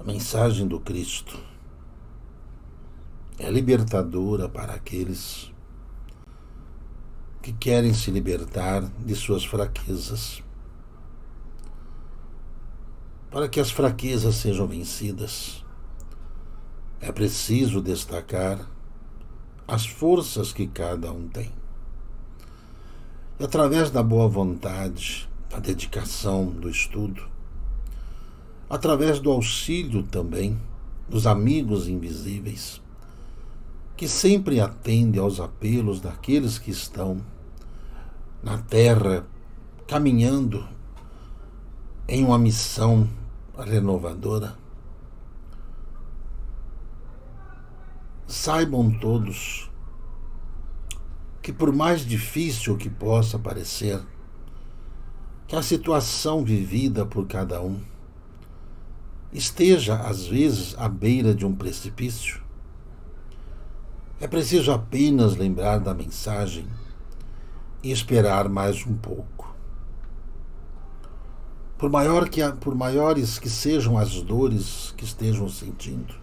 A mensagem do Cristo é libertadora para aqueles que querem se libertar de suas fraquezas, para que as fraquezas sejam vencidas. É preciso destacar as forças que cada um tem. E através da boa vontade, da dedicação, do estudo, através do auxílio também dos amigos invisíveis, que sempre atendem aos apelos daqueles que estão na terra caminhando em uma missão renovadora. Saibam todos que, por mais difícil que possa parecer, que a situação vivida por cada um esteja, às vezes, à beira de um precipício, é preciso apenas lembrar da mensagem e esperar mais um pouco. Por maiores que sejam as dores que estejam sentindo,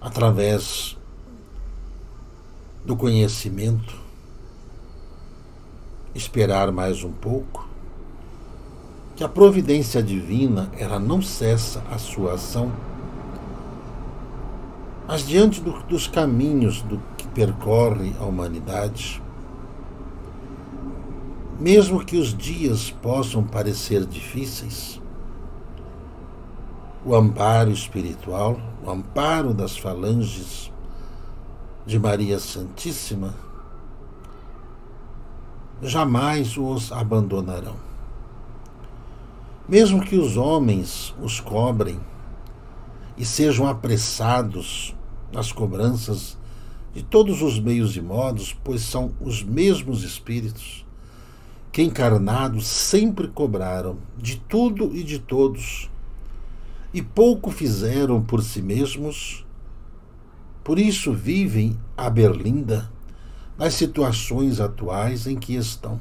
através do conhecimento, esperar mais um pouco, que a providência divina, ela não cessa a sua ação, mas diante dos caminhos do que percorre a humanidade, mesmo que os dias possam parecer difíceis, o amparo espiritual, o amparo das falanges de Maria Santíssima, jamais os abandonarão. Mesmo que os homens os cobrem e sejam apressados nas cobranças de todos os meios e modos, pois são os mesmos espíritos que encarnados sempre cobraram de tudo e de todos, e pouco fizeram por si mesmos, por isso vivem à berlinda nas situações atuais em que estão.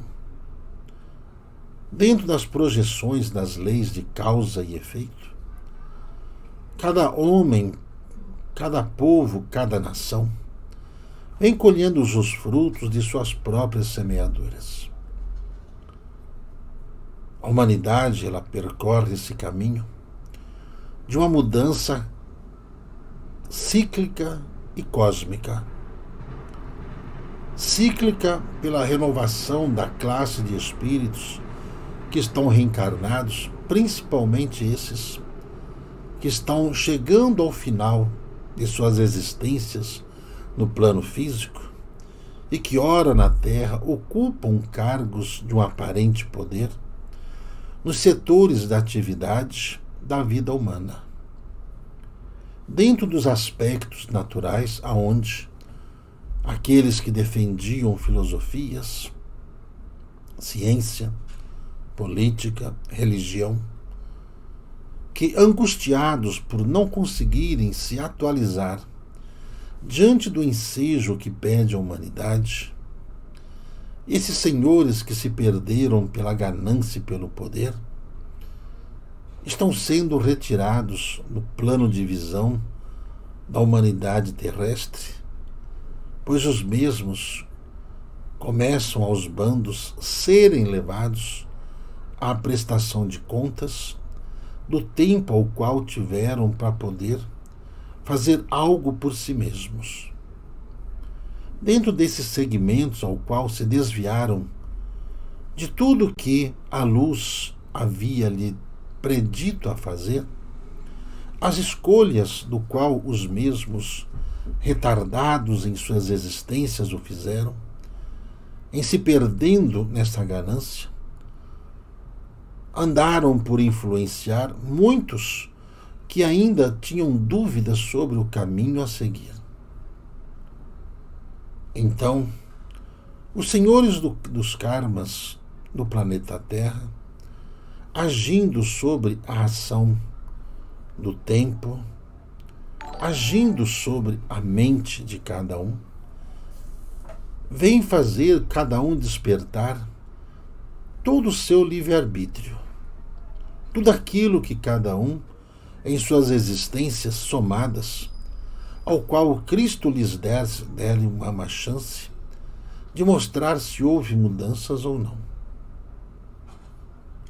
Dentro das projeções das leis de causa e efeito, cada homem, cada povo, cada nação vem colhendo os frutos de suas próprias semeaduras. A humanidade, ela percorre esse caminho de uma mudança cíclica e cósmica. Cíclica pela renovação da classe de espíritos que estão reencarnados, principalmente esses que estão chegando ao final de suas existências no plano físico e que, ora na Terra, ocupam cargos de um aparente poder nos setores da atividade da vida humana. Dentro dos aspectos naturais, aonde aqueles que defendiam filosofias, ciência, política, religião, que, angustiados por não conseguirem se atualizar diante do ensejo que pede a humanidade, esses senhores que se perderam pela ganância e pelo poder, estão sendo retirados do plano de visão da humanidade terrestre, pois os mesmos começam aos bandos serem levados à prestação de contas do tempo ao qual tiveram para poder fazer algo por si mesmos. Dentro desses segmentos ao qual se desviaram de tudo que a luz havia lhe predito a fazer, as escolhas do qual os mesmos retardados em suas existências o fizeram, em se perdendo nessa ganância, andaram por influenciar muitos que ainda tinham dúvidas sobre o caminho a seguir. Então, os senhores dos karmas do planeta Terra, agindo sobre a ação do tempo, agindo sobre a mente de cada um, vem fazer cada um despertar todo o seu livre-arbítrio, tudo aquilo que cada um em suas existências somadas, ao qual o Cristo lhes der uma chance de mostrar se houve mudanças ou não.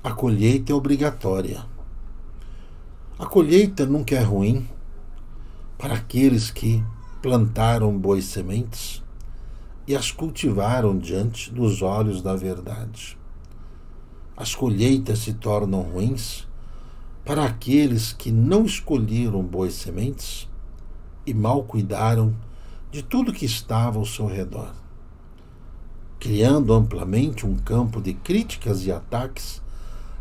A colheita é obrigatória. A colheita nunca é ruim para aqueles que plantaram boas sementes e as cultivaram diante dos olhos da verdade. As colheitas se tornam ruins para aqueles que não escolheram boas sementes e mal cuidaram de tudo que estava ao seu redor, criando amplamente um campo de críticas e ataques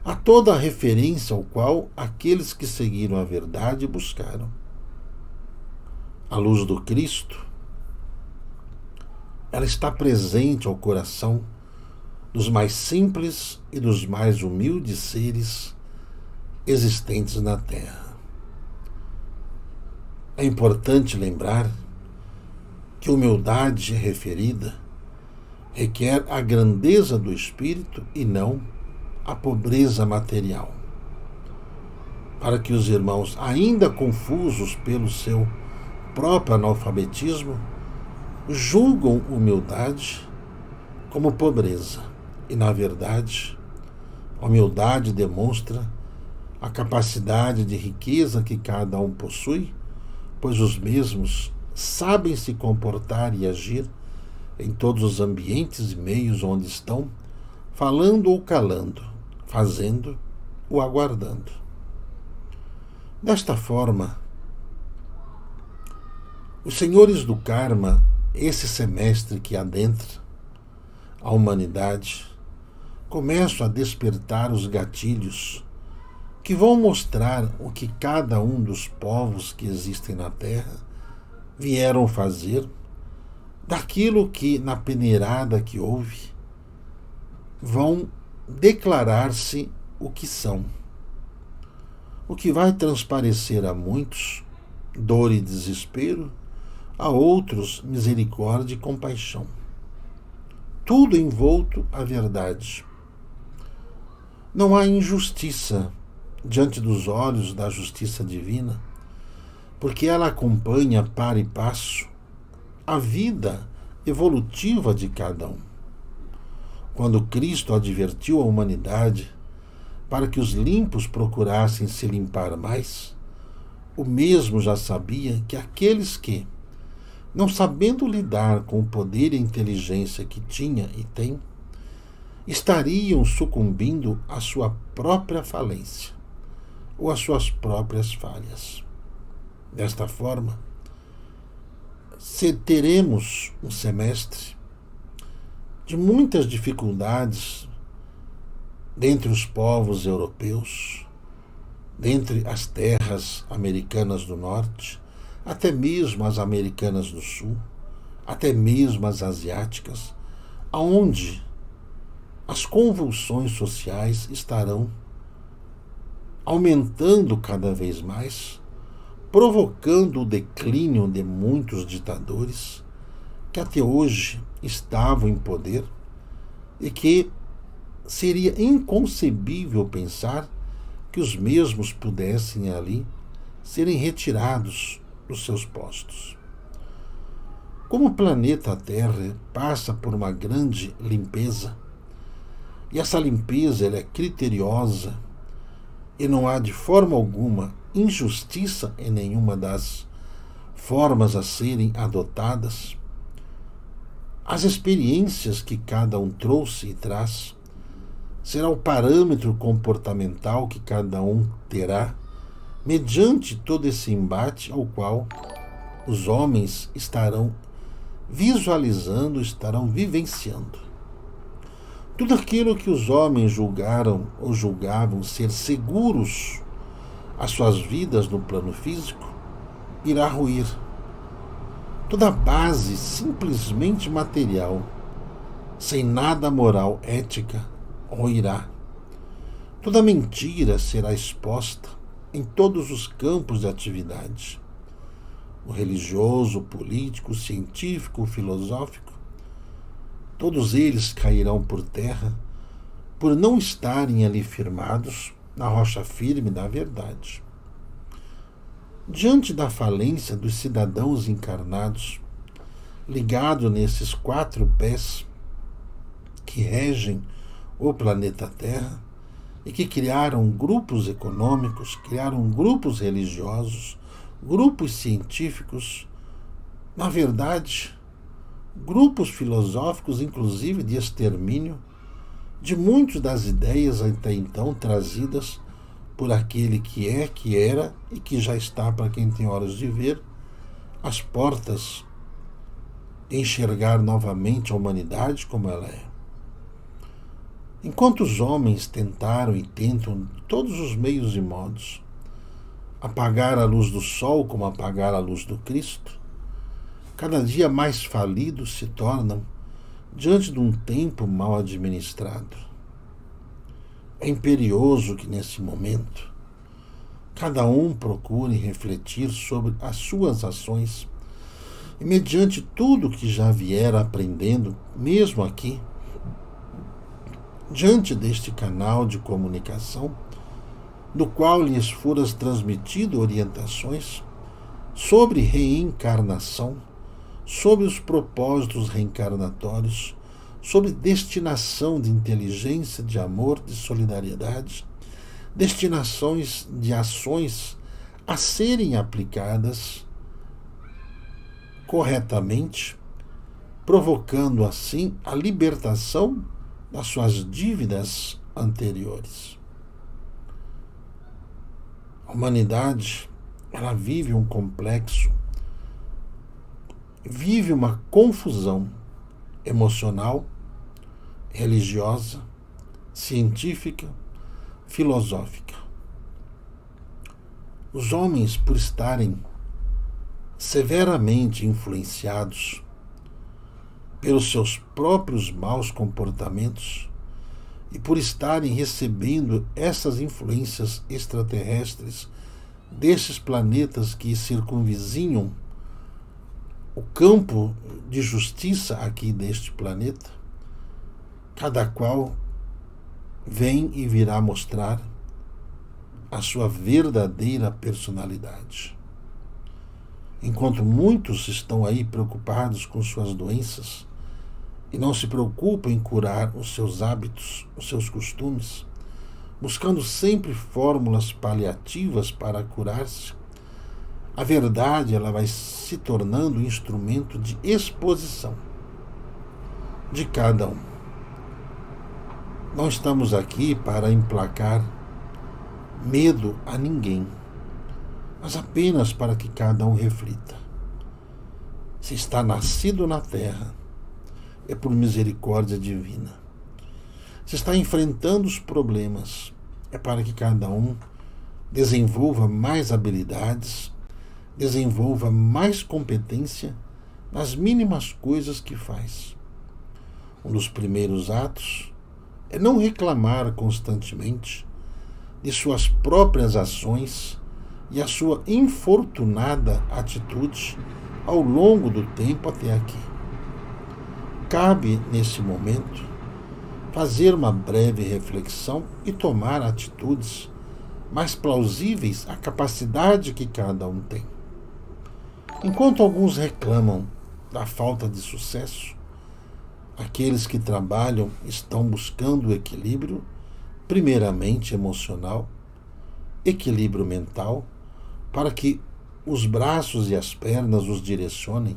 a toda a referência ao qual aqueles que seguiram a verdade buscaram. A luz do Cristo, ela está presente ao coração dos mais simples e dos mais humildes seres existentes na Terra. É importante lembrar que humildade referida requer a grandeza do espírito e não a pobreza material. Para que os irmãos, ainda confusos pelo seu próprio analfabetismo, julgam humildade como pobreza. E, na verdade, a humildade demonstra a capacidade de riqueza que cada um possui, pois os mesmos sabem se comportar e agir em todos os ambientes e meios onde estão, falando ou calando, fazendo ou aguardando. Desta forma, os senhores do karma, esse semestre que adentra a humanidade, começam a despertar os gatilhos que vão mostrar o que cada um dos povos que existem na Terra vieram fazer daquilo que, na peneirada que houve, vão declarar-se o que são. O que vai transparecer a muitos dor e desespero, a outros misericórdia e compaixão. Tudo envolto à verdade. Não há injustiça diante dos olhos da justiça divina, porque ela acompanha par e passo a vida evolutiva de cada um. Quando Cristo advertiu a humanidade para que os limpos procurassem se limpar mais, o mesmo já sabia que aqueles que, não sabendo lidar com o poder e a inteligência que tinha e tem, estariam sucumbindo à sua própria falência ou às suas próprias falhas. Desta forma, teremos um semestre de muitas dificuldades dentre os povos europeus, dentre as terras americanas do norte, até mesmo as americanas do sul, até mesmo as asiáticas, aonde as convulsões sociais estarão aumentando cada vez mais, provocando o declínio de muitos ditadores que até hoje estavam em poder e que seria inconcebível pensar que os mesmos pudessem ali serem retirados dos seus postos. Como o planeta Terra passa por uma grande limpeza, e essa limpeza ela é criteriosa e não há de forma alguma injustiça em nenhuma das formas a serem adotadas, as experiências que cada um trouxe e traz será o parâmetro comportamental que cada um terá mediante todo esse embate ao qual os homens estarão visualizando, estarão vivenciando. Tudo aquilo que os homens julgaram ou julgavam ser seguros as suas vidas no plano físico irá ruir. Toda base simplesmente material, sem nada moral, ética, ruirá. Toda mentira será exposta em todos os campos de atividade. O religioso, o político, o científico, o filosófico, todos eles cairão por terra por não estarem ali firmados na rocha firme da verdade. Diante da falência dos cidadãos encarnados, ligados nesses 4 pés que regem o planeta Terra e que criaram grupos econômicos, criaram grupos religiosos, grupos científicos, na verdade, grupos filosóficos, inclusive de extermínio, de muitas das ideias até então trazidas por aquele que é, que era e que já está, para quem tem olhos de ver, às portas de enxergar novamente a humanidade como ela é. Enquanto os homens tentaram e tentam de todos os meios e modos apagar a luz do sol como apagar a luz do Cristo, cada dia mais falidos se tornam diante de um tempo mal administrado. É imperioso que, nesse momento, cada um procure refletir sobre as suas ações e, mediante tudo que já viera aprendendo, mesmo aqui, diante deste canal de comunicação, do qual lhes foram transmitidas orientações sobre reencarnação, sobre os propósitos reencarnatórios, sobre destinação de inteligência, de amor, de solidariedade, destinações de ações a serem aplicadas corretamente, provocando assim a libertação das suas dívidas anteriores. A humanidade, ela vive um complexo, vive uma confusão emocional, religiosa, científica, filosófica. Os homens, por estarem severamente influenciados pelos seus próprios maus comportamentos e por estarem recebendo essas influências extraterrestres desses planetas que circunvizinham o campo de justiça aqui deste planeta, cada qual vem e virá mostrar a sua verdadeira personalidade. Enquanto muitos estão aí preocupados com suas doenças e não se preocupam em curar os seus hábitos, os seus costumes, buscando sempre fórmulas paliativas para curar-se, a verdade ela vai se tornando um instrumento de exposição de cada um. Não estamos aqui para emplacar medo a ninguém, mas apenas para que cada um reflita. Se está nascido na terra, é por misericórdia divina. Se está enfrentando os problemas, é para que cada um desenvolva mais habilidades, desenvolva mais competência nas mínimas coisas que faz. Um dos primeiros atos é não reclamar constantemente de suas próprias ações e a sua infortunada atitude ao longo do tempo até aqui. Cabe, nesse momento, fazer uma breve reflexão e tomar atitudes mais plausíveis à capacidade que cada um tem. Enquanto alguns reclamam da falta de sucesso, aqueles que trabalham estão buscando o equilíbrio, primeiramente emocional, equilíbrio mental, para que os braços e as pernas os direcionem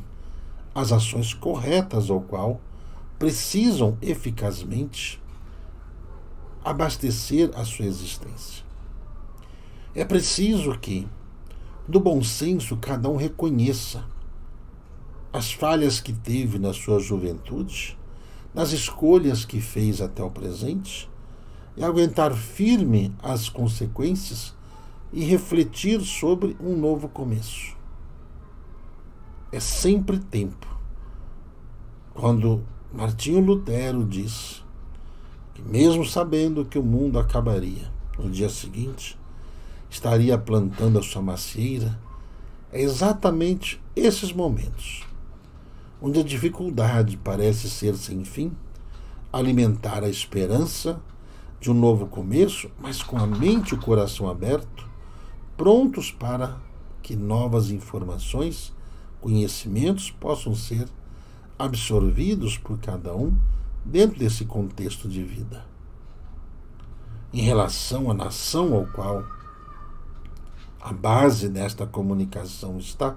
às ações corretas ao qual precisam eficazmente abastecer a sua existência. É preciso que, do bom senso, cada um reconheça as falhas que teve na sua juventude, nas escolhas que fez até o presente, e aguentar firme as consequências e refletir sobre um novo começo. É sempre tempo. Quando Martinho Lutero diz que, mesmo sabendo que o mundo acabaria no dia seguinte, estaria plantando a sua macieira, é exatamente esses momentos, onde a dificuldade parece ser sem fim, alimentar a esperança de um novo começo, mas com a mente e o coração aberto, prontos para que novas informações, conhecimentos possam ser absorvidos por cada um dentro desse contexto de vida. Em relação à nação ao qual a base desta comunicação está,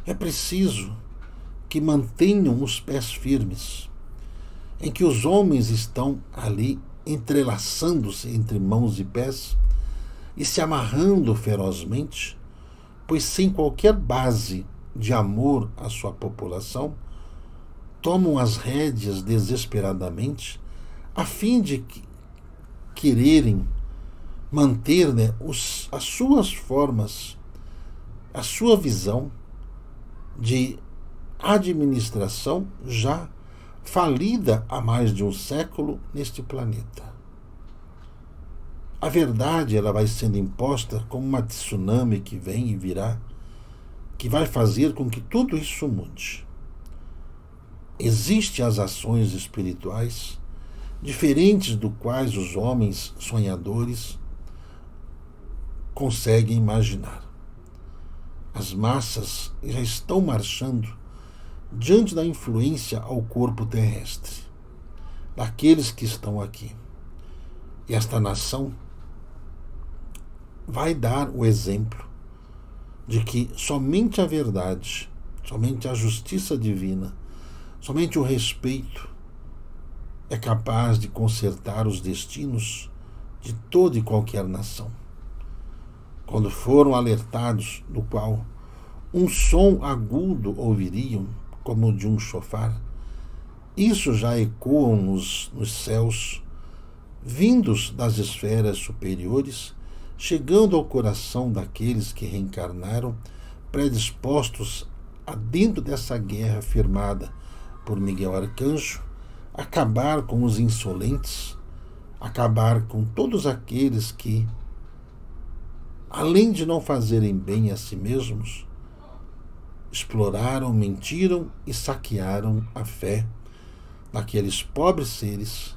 é preciso que mantenham os pés firmes, em que os homens estão ali entrelaçando-se entre mãos e pés e se amarrando ferozmente, pois sem qualquer base de amor à sua população, tomam as rédeas desesperadamente a fim de quererem manter, as suas formas, a sua visão de administração já falida há mais de um século neste planeta. A verdade, ela vai sendo imposta como uma tsunami que vem e virá, que vai fazer com que tudo isso mude. Existem as ações espirituais, diferentes do quais os homens sonhadores conseguem imaginar. As massas já estão marchando diante da influência ao corpo terrestre, daqueles que estão aqui. E esta nação vai dar o exemplo de que somente a verdade, somente a justiça divina, somente o respeito é capaz de consertar os destinos de toda e qualquer nação. Quando foram alertados do qual um som agudo ouviriam, como o de um chofar, isso já ecoam nos céus, vindos das esferas superiores, chegando ao coração daqueles que reencarnaram, predispostos a, dentro dessa guerra firmada por Miguel Arcanjo, acabar com os insolentes, acabar com todos aqueles que, além de não fazerem bem a si mesmos, exploraram, mentiram e saquearam a fé daqueles pobres seres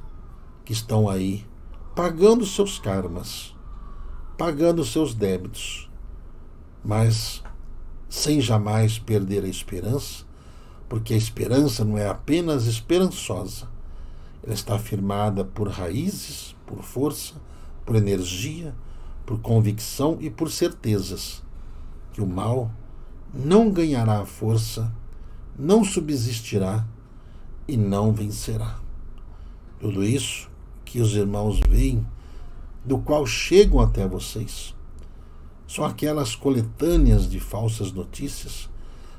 que estão aí pagando seus karmas, pagando seus débitos, mas sem jamais perder a esperança, porque a esperança não é apenas esperançosa, ela está firmada por raízes, por força, por energia, por convicção e por certezas que o mal não ganhará força, não subsistirá e não vencerá. Tudo isso que os irmãos veem, do qual chegam até vocês, são aquelas coletâneas de falsas notícias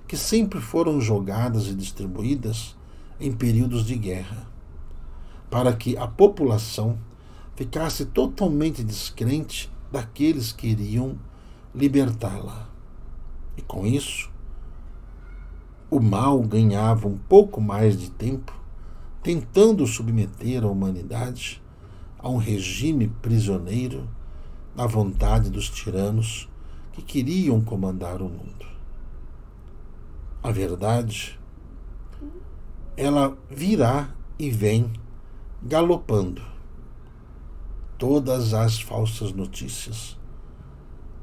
que sempre foram jogadas e distribuídas em períodos de guerra, para que a população ficasse totalmente descrente daqueles que iriam libertá-la. E com isso, o mal ganhava um pouco mais de tempo, tentando submeter a humanidade a um regime prisioneiro da vontade dos tiranos que queriam comandar o mundo. A verdade, ela virá e vem galopando. Todas as falsas notícias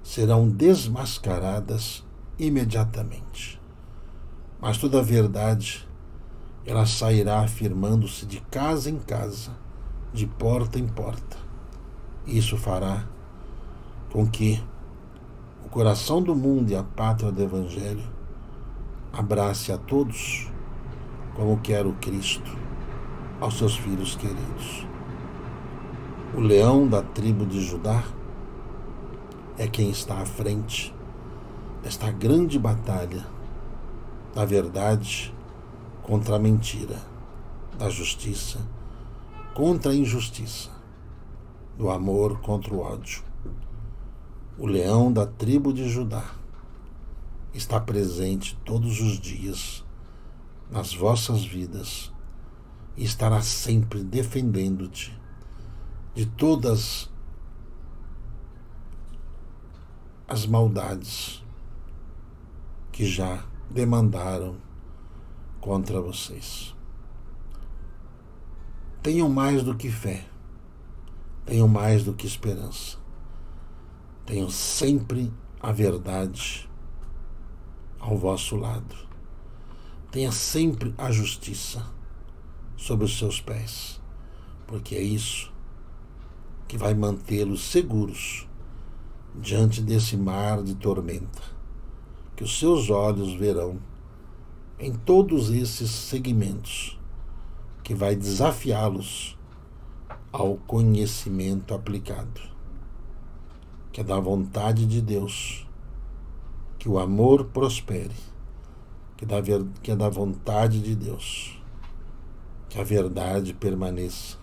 serão desmascaradas imediatamente. Mas toda a verdade, ela sairá afirmando-se de casa em casa, de porta em porta. Isso fará com que o coração do mundo e a pátria do Evangelho abrace a todos como quer o Cristo aos seus filhos queridos. O leão da tribo de Judá é quem está à frente desta grande batalha da verdade contra a mentira, da justiça contra a injustiça, do amor contra o ódio. O leão da tribo de Judá está presente todos os dias nas vossas vidas e estará sempre defendendo-te de todas as maldades que já demandaram contra vocês. Tenham mais do que fé, tenham mais do que esperança, tenham sempre a verdade ao vosso lado. Tenha sempre a justiça sobre os seus pés, porque é isso que vai mantê-los seguros diante desse mar de tormenta que os seus olhos verão em todos esses segmentos, que vai desafiá-los ao conhecimento aplicado, que é da vontade de Deus que o amor prospere, que é da vontade de Deus que a verdade permaneça,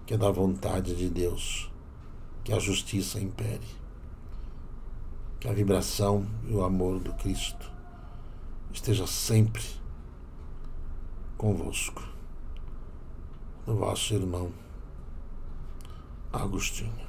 que é da vontade de Deus que a justiça impere, que a vibração e o amor do Cristo esteja sempre convosco. O vosso irmão Agostinho.